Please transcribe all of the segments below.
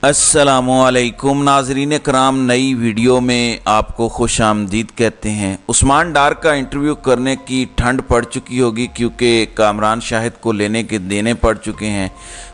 अस्सलामुअलैकुम नाज़रीन कराम, नई वीडियो में आपको खुश आमदीद कहते हैं। उस्मान डार का इंटरव्यू करने की ठंड पड़ चुकी होगी क्योंकि कामरान शाहिद को लेने के देने पड़ चुके हैं।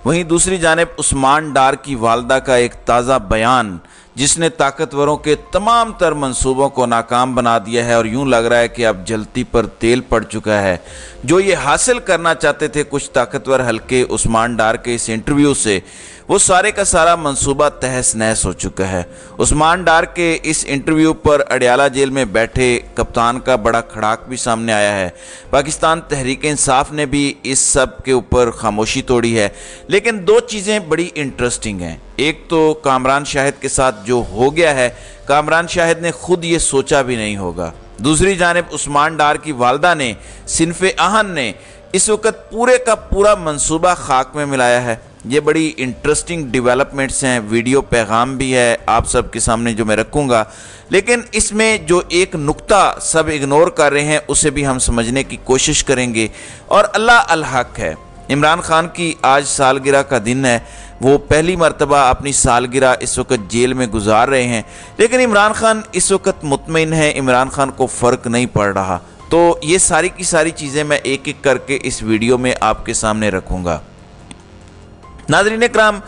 वहीं दूसरी जानिब उस्मान डार की वालदा का एक ताज़ा बयान जिसने ताकतवरों के तमाम तर मंसूबों को नाकाम बना दिया है और यूं लग रहा है कि अब जलती पर तेल पड़ चुका है। जो ये हासिल करना चाहते थे कुछ ताकतवर हल्के उस्मान डार के इस इंटरव्यू से, वो सारे का सारा मंसूबा तहस नहस हो चुका है। उस्मान डार के इस इंटरव्यू पर अडयाला जेल में बैठे कप्तान का बड़ा खड़ाक भी सामने आया है। पाकिस्तान तहरीक इंसाफ ने भी इस सब के ऊपर खामोशी तोड़ी है, लेकिन दो चीज़ें बड़ी इंटरेस्टिंग हैं। एक तो कामरान शाहिद के साथ जो हो गया है, कामरान शाहिद ने खुद ये सोचा भी नहीं होगा। दूसरी जानिब उस्मान डार की वालदा ने, सिनफ़े आहन ने इस वक्त पूरे का पूरा मंसूबा खाक में मिलाया है। ये बड़ी इंटरेस्टिंग डेवलपमेंट्स हैं, वीडियो पैगाम भी है आप सब के सामने जो मैं रखूँगा, लेकिन इसमें जो एक नुक्ता सब इग्नोर कर रहे हैं उसे भी हम समझने की कोशिश करेंगे। और अल्लाह अल हक है, इमरान खान की आज सालगिरह का दिन है। वो पहली मर्तबा अपनी सालगिरह इस वक्त जेल में गुजार रहे हैं, लेकिन इमरान खान इस वक्त मुतमईन है, इमरान खान को फ़र्क नहीं पड़ रहा। तो ये सारी की सारी चीज़ें मैं एक एक करके इस वीडियो में आपके सामने रखूँगा। नाज़रीन कराम,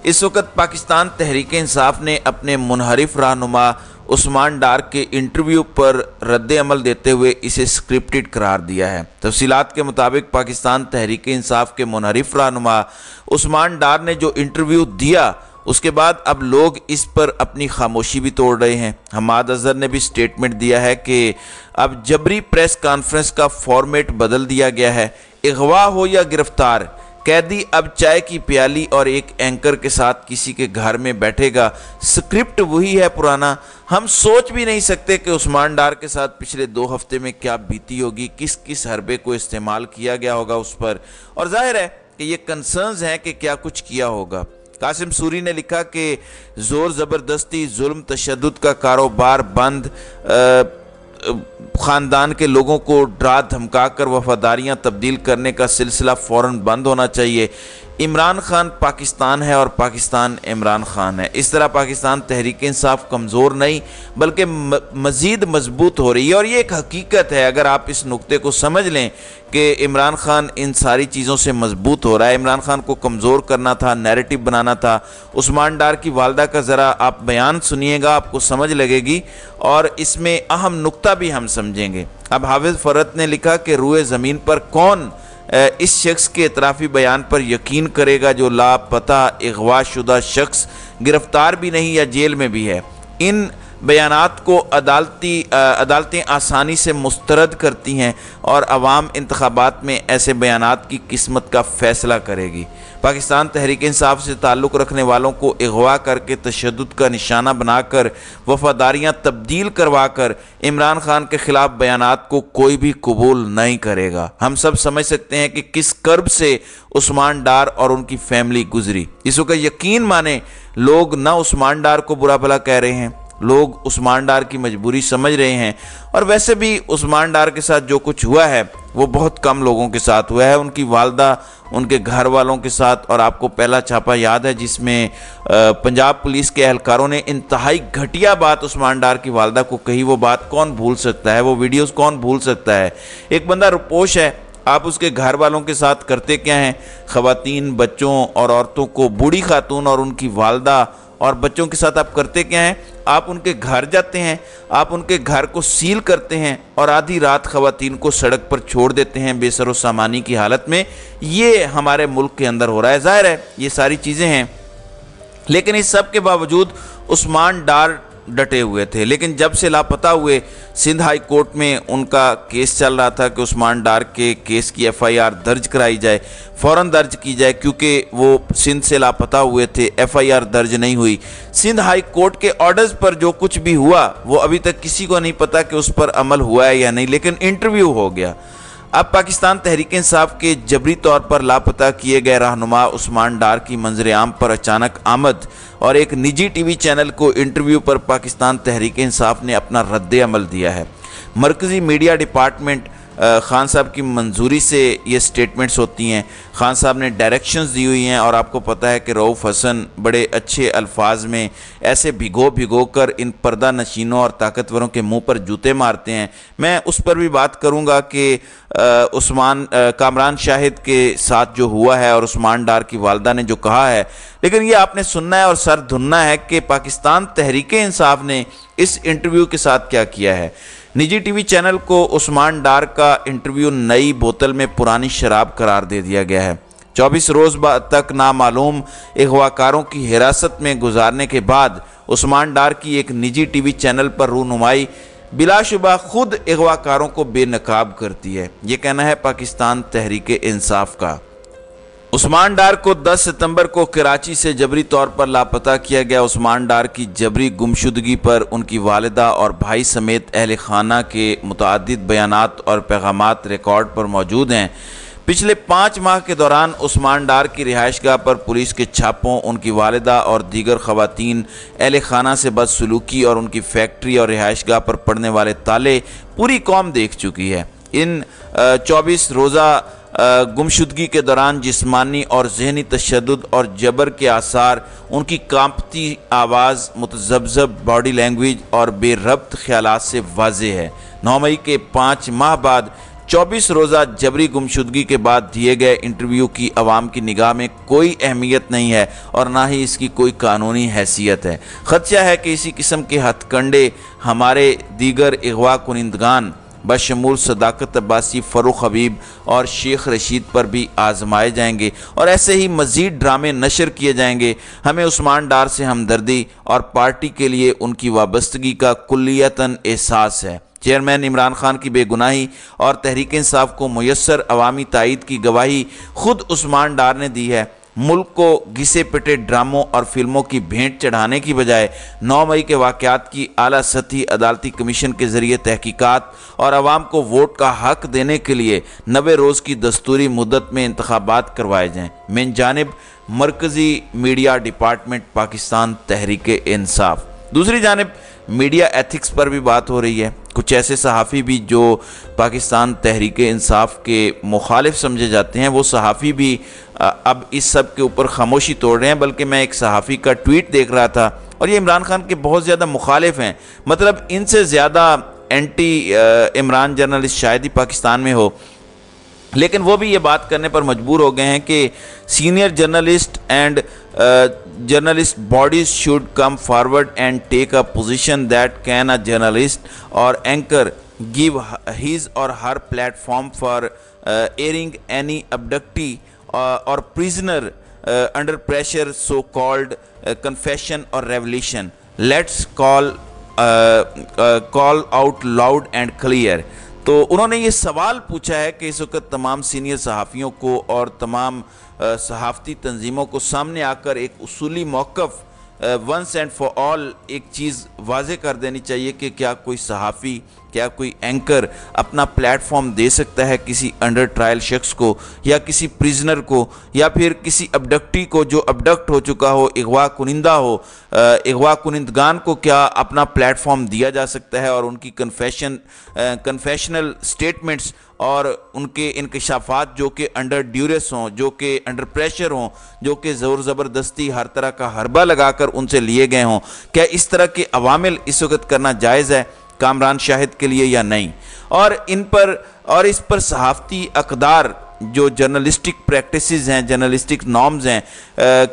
इस वक्त पाकिस्तान तहरीक इंसाफ ने अपने मुनहरिफ रहनुमा उस्मान डार के इंटरव्यू पर रद्द अमल देते हुए इसे स्क्रिप्टेड करार दिया है। तफसीलात के मुताबिक पाकिस्तान तहरीक इंसाफ के मुनहरिफ रहनुमा उस्मान डार ने जो इंटरव्यू दिया उसके बाद अब लोग इस पर अपनी खामोशी भी तोड़ रहे हैं। हमाद अजहर ने भी स्टेटमेंट दिया है कि अब जबरी प्रेस कॉन्फ्रेंस का फॉर्मेट बदल दिया गया है। अगवा हो या गिरफ्तार, कैदी अब चाय की प्याली और एक एंकर के साथ किसी के घर में बैठेगा। स्क्रिप्ट वही है पुराना। हम सोच भी नहीं सकते कि उस्मान डार के साथ पिछले 2 हफ्ते में क्या बीती होगी, किस किस हरबे को इस्तेमाल किया गया होगा उस पर, और जाहिर है कि ये कंसर्न्स हैं कि क्या कुछ किया होगा। कासिम सूरी ने लिखा कि जोर ज़बरदस्ती, जुल्म, तशद्दुद का कारोबार बंद, ख़ानदान के लोगों को डरा धमका कर वफादारियाँ तब्दील करने का सिलसिला फ़ौरन बंद होना चाहिए। इमरान खान पाकिस्तान है और पाकिस्तान इमरान खान है। इस तरह पाकिस्तान तहरीक इंसाफ कमज़ोर नहीं बल्कि मज़ीद मजबूत हो रही है, और ये एक हकीकत है। अगर आप इस नुक्ते को समझ लें कि इमरान खान इन सारी चीज़ों से मजबूत हो रहा है, इमरान खान को कमज़ोर करना था, नैरेटिव बनाना था। उस्मान डार की वालदा का ज़रा आप बयान सुनिएगा, आपको समझ लगेगी और इसमें अहम नुक्ता भी हम समझेंगे। अब हाफिज़ फ़रत ने लिखा कि रूए ज़मीन पर कौन इस शख्स के इतराफ़ी बयान पर यकीन करेगा जो लापता अगवा शुदा शख्स गिरफ्तार भी नहीं या जेल में भी है। इन बयानात को अदालतें आसानी से मुस्तरद करती हैं और अवाम इंतखाबात में ऐसे बयानात की किस्मत का फ़ैसला करेगी। पाकिस्तान तहरीक इंसाफ से ताल्लुक़ रखने वालों को अगवा करके तशद्दुद का निशाना बनाकर वफादारियाँ तब्दील करवा कर इमरान खान के ख़िलाफ़ बयानात को कोई भी कबूल नहीं करेगा। हम सब समझ सकते हैं कि किस कर्ब से उस्मान डार और उनकी फैमिली गुजरी। इस वक्त यकीन माने लोग ना उस्मान डार को बुरा भला कह रहे हैं, लोग उस्मान डार की मजबूरी समझ रहे हैं। और वैसे भी उस्मान डार के साथ जो कुछ हुआ है वो बहुत कम लोगों के साथ हुआ है, उनकी वालदा, उनके घर वालों के साथ। और आपको पहला छापा याद है जिसमें पंजाब पुलिस के एहलकारों ने इंतहाई घटिया बात उस्मान डार की वालदा को कही। वो बात कौन भूल सकता है, वो वीडियोस कौन भूल सकता है। एक बंदा रुपोश है, आप उसके घर वालों के साथ करते क्या हैं? ख़वातीन, बच्चों और औरतों को, बूढ़ी खातून और उनकी वालदा और बच्चों के साथ आप करते क्या हैं? आप उनके घर जाते हैं, आप उनके घर को सील करते हैं और आधी रात ख़वातीन को सड़क पर छोड़ देते हैं बेसरो सामानी की हालत में। ये हमारे मुल्क के अंदर हो रहा है। ज़ाहिर है ये सारी चीज़ें हैं, लेकिन इस सब के बावजूद उस्मान डार डटे हुए थे। लेकिन जब से लापता हुए, सिंध हाई कोर्ट में उनका केस चल रहा था कि उस्मान डार के केस की FIR दर्ज कराई जाए, फ़ौरन दर्ज की जाए, क्योंकि वो सिंध से लापता हुए थे। FIR दर्ज नहीं हुई। सिंध हाई कोर्ट के ऑर्डर्स पर जो कुछ भी हुआ वो अभी तक किसी को नहीं पता कि उस पर अमल हुआ है या नहीं, लेकिन इंटरव्यू हो गया। अब पाकिस्तान तहरीक इंसाफ के जबरी तौर पर लापता किए गए रहनुमा उस्मान डार की मंजर आम पर अचानक आमद और एक निजी TV चैनल को इंटरव्यू पर पाकिस्तान तहरीक इंसाफ ने अपना रद्द अमल दिया है। मरकज़ी मीडिया डिपार्टमेंट खान साहब की मंजूरी से ये स्टेटमेंट्स होती हैं। खान साहब ने डायरेक्शंस दी हुई हैं और आपको पता है कि रऊफ़ हसन बड़े अच्छे अल्फाज में ऐसे भिगो कर इन पर्दा नशीनों और ताकतवरों के मुंह पर जूते मारते हैं। मैं उस पर भी बात करूंगा कि कामरान शाहिद के साथ जो हुआ है और उस्मान डार की वालदा ने जो कहा है, लेकिन ये आपने सुनना है और सर धुनना है कि पाकिस्तान तहरीक इंसाफ ने इस इंटरव्यू के साथ क्या किया है। निजी टीवी चैनल को उस्मान डार का इंटरव्यू नई बोतल में पुरानी शराब करार दे दिया गया है। 24 रोज तक नामालूम अगवाकारों की हिरासत में गुजारने के बाद उस्मान डार की एक निजी टीवी चैनल पर रूनुमाई बिलाशुबा खुद अगवाकारों को बेनकाब करती है। ये कहना है पाकिस्तान तहरीक इंसाफ का। उस्मान डार को 10 सितंबर को कराची से जबरी तौर पर लापता किया गया। उस्मान डार की जबरी गुमशुदगी पर उनकी वालिदा और भाई समेत अहल खाना के मुतअद्दिद बयानात और पैगामात रिकॉर्ड पर मौजूद हैं। पिछले 5 माह के दौरान उस्मान डार की रिहाइशगाह पर पुलिस के छापों, उनकी वालिदा और दीगर खवातीन अहल खाना से बदसलूकी और उनकी फैक्ट्री और रिहाइशगाह पर पड़ने वाले ताले पूरी कौम देख चुकी है। इन 24 रोज़ा गुमशुदगी के दौरान जिस्मानी और जहनी तशद्दुद और जबर के आसार, उनकी कांपती आवाज़, मुतज़ब्ज़ब बॉडी लैंग्वेज और बेरब्त ख्यालात से वाज़ेह है। 9 मई के 5 माह बाद 24 रोज़ा जबरी गुमशुदगी के बाद दिए गए इंटरव्यू की आवाम की निगाह में कोई अहमियत नहीं है और ना ही इसकी कोई कानूनी हैसियत है। खदशा है कि इसी किस्म के हथकंडे हमारे दीगर अगवा कुनिंदगान बशमूल सदाकत अब्बासी, फ़रूख हबीब और शेख रशीद पर भी आजमाए जाएंगे और ऐसे ही मज़ीद ड्रामे नशर किए जाएंगे। हमें उस्मान डार से हमदर्दी और पार्टी के लिए उनकी वाबस्तगी का कुल्लियतन एहसास है। चेयरमैन इमरान खान की बेगुनाही और तहरीक इंसाफ को मुयस्सर अवामी तायद की गवाही खुद उस्मान डार ने दी है। मुल्क को घिसे पिटे ड्रामों और फिल्मों की भेंट चढ़ाने की बजाय 9 मई के वाक़यात की आला सतही अदालती कमीशन के ज़रिए तहकीकात और आवाम को वोट का हक देने के लिए 90 रोज़ की दस्तूरी मुद्दत में इंतखाबात करवाए जाएँ। मिन जानिब मरकज़ी मीडिया डिपार्टमेंट पाकिस्तान तहरीक इंसाफ। दूसरी जानिब मीडिया एथिक्स पर भी बात हो रही है। कुछ ऐसे सहाफ़ी भी जो पाकिस्तान तहरीक इंसाफ के मुखालिफ समझे जाते हैं, वो सहाफ़ी भी अब इस सब के ऊपर खामोशी तोड़ रहे हैं। बल्कि मैं एक सहाफ़ी का ट्वीट देख रहा था और ये इमरान खान के बहुत ज़्यादा मुखालिफ हैं। मतलब इनसे ज़्यादा एंटी इमरान जर्नलिस्ट शायद ही पाकिस्तान में हो, लेकिन वो भी ये बात करने पर मजबूर हो गए हैं कि senior journalist and journalist bodies should come forward and take a position that can a journalist or anchor give his or her platform for airing any abductee or prisoner under pressure, so called confession or revelation. Let's call out loud and clear. तो उन्होंने ये सवाल पूछा है कि इस वक्त तमाम सीनियर सहाफ़ियों को और तमाम सहाफ़ती तंजीमों को सामने आकर एक उसूली मौक़िफ़ वंस एंड फॉर ऑल एक चीज़ वाज़े कर देनी चाहिए कि क्या कोई सहाफ़ी, क्या कोई एंकर अपना प्लेटफॉर्म दे सकता है किसी अंडर ट्रायल शख्स को या किसी प्रिजनर को या फिर किसी अबडक्टी को जो अबडक्ट हो चुका हो, अगवा कुनिंदा हो, अगवा कुनिंदगान को क्या अपना प्लेटफॉर्म दिया जा सकता है और उनकी कन्फेशनल स्टेटमेंट्स और उनके इंकशाफात जो कि अंडर ड्यूरेस हों, जो कि अंडर प्रेशर हों, जो कि ज़ोर ज़बरदस्ती हर तरह का हरबा लगाकर उनसे लिए गए हों, क्या इस तरह के अवामिल इस वक्त करना जायज़ है कामरान शाहिद के लिए या नहीं। और इस पर सहाफ़ती अक़दार जो जर्नलिस्टिक प्रैक्टिसेस हैं, जर्नलिस्टिक नॉर्म्स हैं,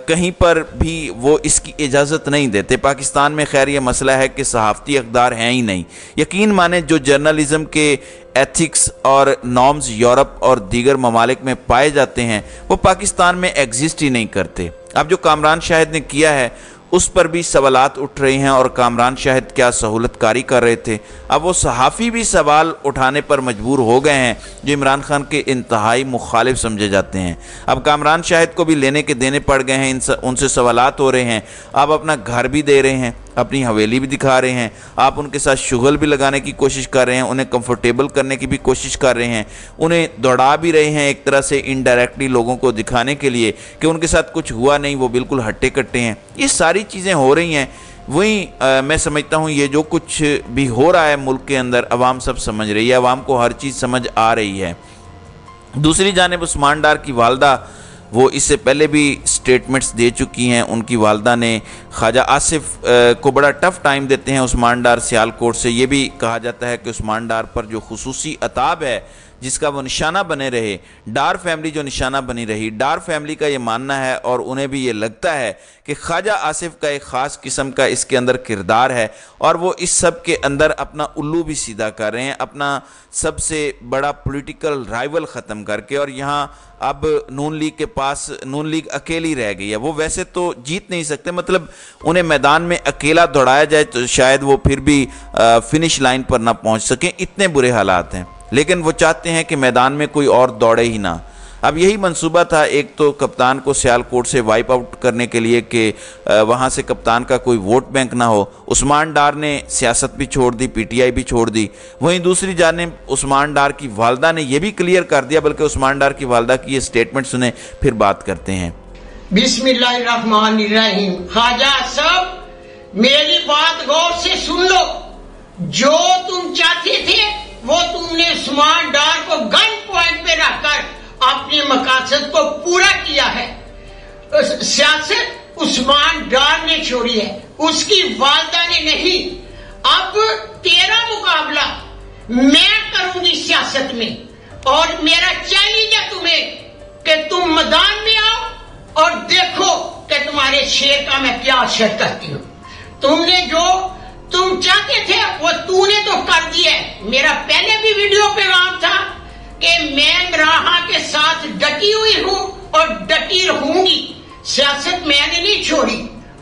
कहीं पर भी वो इसकी इजाज़त नहीं देते। पाकिस्तान में खैर ये मसला है कि सहाफ़ती अक़दार हैं ही नहीं। यकीन माने जो जर्नलिज़म के एथिक्स और नॉर्म्स यूरोप और दीगर ममालिक में पाए जाते हैं वो पाकिस्तान में एग्जिस्ट ही नहीं करते। अब जो कामरान शाहिद ने किया है उस पर भी सवालात उठ रहे हैं और कामरान शाहिद क्या सहूलतकारी कर रहे थे। अब वो सहाफ़ी भी सवाल उठाने पर मजबूर हो गए हैं जो इमरान खान के इंतहाई मुखालिफ समझे जाते हैं। अब कामरान शाहिद को भी लेने के देने पड़ गए हैं, उनसे सवालात हो रहे हैं। आप अपना घर भी दे रहे हैं, अपनी हवेली भी दिखा रहे हैं, आप उनके साथ शुगल भी लगाने की कोशिश कर रहे हैं, उन्हें कंफर्टेबल करने की भी कोशिश कर रहे हैं, उन्हें दौड़ा भी रहे हैं एक तरह से इनडायरेक्टली लोगों को दिखाने के लिए कि उनके साथ कुछ हुआ नहीं, वो बिल्कुल हट्टे कट्टे हैं। ये सारी चीज़ें हो रही हैं। वहीं मैं समझता हूँ ये जो कुछ भी हो रहा है मुल्क के अंदर अवाम सब समझ रही है, अवाम को हर चीज़ समझ आ रही है। दूसरी जानिब उस्मान डार की वालदा वो इससे पहले भी स्टेटमेंट्स दे चुकी हैं। उनकी वालदा ने ख्वाजा आसिफ को बड़ा टफ़ टाइम देते हैं उस्मान डार सियालकोट से। ये भी कहा जाता है कि उस्मान डार पर जो खुसूसी अताब है जिसका वो निशाना बने रहे, डार फैमिली जो निशाना बनी रही, डार फैमिली का ये मानना है और उन्हें भी ये लगता है कि ख्वाजा आसिफ का एक ख़ास किस्म का इसके अंदर किरदार है और वो इस सब के अंदर अपना उल्लू भी सीधा कर रहे हैं, अपना सबसे बड़ा पॉलिटिकल राइवल ख़त्म करके। और यहाँ अब नून लीग के पास नून लीग अकेली रह गई है। वो वैसे तो जीत नहीं सकते, मतलब उन्हें मैदान में अकेला दौड़ाया जाए तो शायद वो फिर भी फिनिश लाइन पर ना पहुँच सकें, इतने बुरे हालात हैं। लेकिन वो चाहते हैं कि मैदान में कोई और दौड़े ही ना। अब यही मंसूबा था, एक तो कप्तान को सियालकोट से वाइप आउट करने के लिए कि वहाँ से कप्तान का कोई वोट बैंक ना हो। उस्मान डार ने सियासत भी छोड़ दी, पीटीआई भी छोड़ दी। वहीं दूसरी जानिब उस्मान डार की वालदा ने यह भी क्लियर कर दिया, बल्कि उस्मान डार की वालदा की ये स्टेटमेंट सुने फिर बात करते हैं। बिस्मिल्लाहिर्रहमानिर्रहीम। ख्वाजा साहब मेरी बात गौर से सुन लो, जो तुम चाहते थे वो तुमने उस्मान डार को गन पॉइंट पे रखकर अपने मकासद को पूरा किया है। सियासत उस्मान डार ने छोड़ी है, उसकी वालदा ने नहीं। अब तेरा मुकाबला मैं करूंगी सियासत में और मेरा चैलेंज है तुम्हें कि तुम मैदान में आओ और देखो कि तुम्हारे शेर का मैं क्या असर करती हूँ। तुमने जो तुम चाहते थे वो तूने तो कर दिया है। मेरा पहले भी वीडियो पैगाम था कि मैं इमरान खान के साथ डटी हुई हूं और डटी रहूंगी, सियासत मैंने नहीं छोड़ी।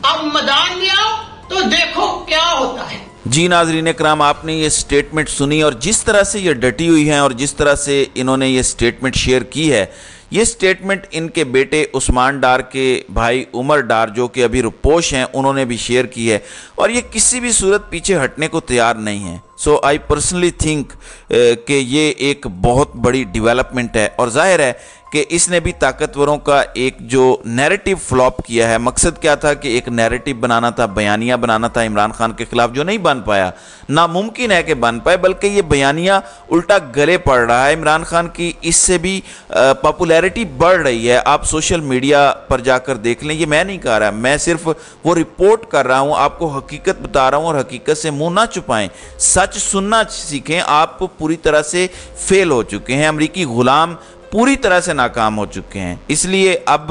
अब मैदान में आओ तो देखो क्या होता है। जी नाजरीन इकराम, आपने ये स्टेटमेंट सुनी और जिस तरह से ये डटी हुई हैं और जिस तरह से इन्होंने ये स्टेटमेंट शेयर की है, ये स्टेटमेंट इनके बेटे उस्मान डार के भाई उमर डार जो कि अभी रुपोश हैं उन्होंने भी शेयर की है और ये किसी भी सूरत पीछे हटने को तैयार नहीं है। सो आई पर्सनली थिंक कि ये एक बहुत बड़ी डेवलपमेंट है और जाहिर है कि इसने भी ताकतवरों का एक जो नैरेटिव फ्लॉप किया है। मकसद क्या था कि एक नैरेटिव बनाना था, बयानिया बनाना था इमरान खान के खिलाफ, जो नहीं बन पाया। नामुमकिन है कि बन पाए, बल्कि ये बयानिया उल्टा गले पड़ रहा है। इमरान खान की इससे भी पॉपुलैरिटी बढ़ रही है। आप सोशल मीडिया पर जाकर देख लें, ये मैं नहीं कह रहा, मैं सिर्फ वो रिपोर्ट कर रहा हूँ, आपको हकीकत बता रहा हूँ और हकीकत से मुंह ना छुपाएं, सच सुनना सीखें। आप पूरी तरह से फेल हो चुके हैं, अमरीकी गुलाम पूरी तरह से नाकाम हो चुके हैं। इसलिए अब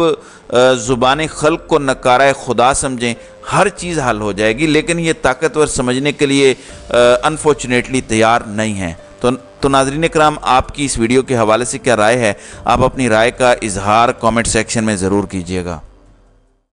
ज़ुबान खल्क को नकारा खुदा समझें, हर चीज़ हल हो जाएगी। लेकिन ये ताकतवर समझने के लिए अनफॉर्चुनेटली तैयार नहीं है। तो नाज़रीन इकराम, आपकी इस वीडियो के हवाले से क्या राय है? आप अपनी राय का इजहार कमेंट सेक्शन में ज़रूर कीजिएगा।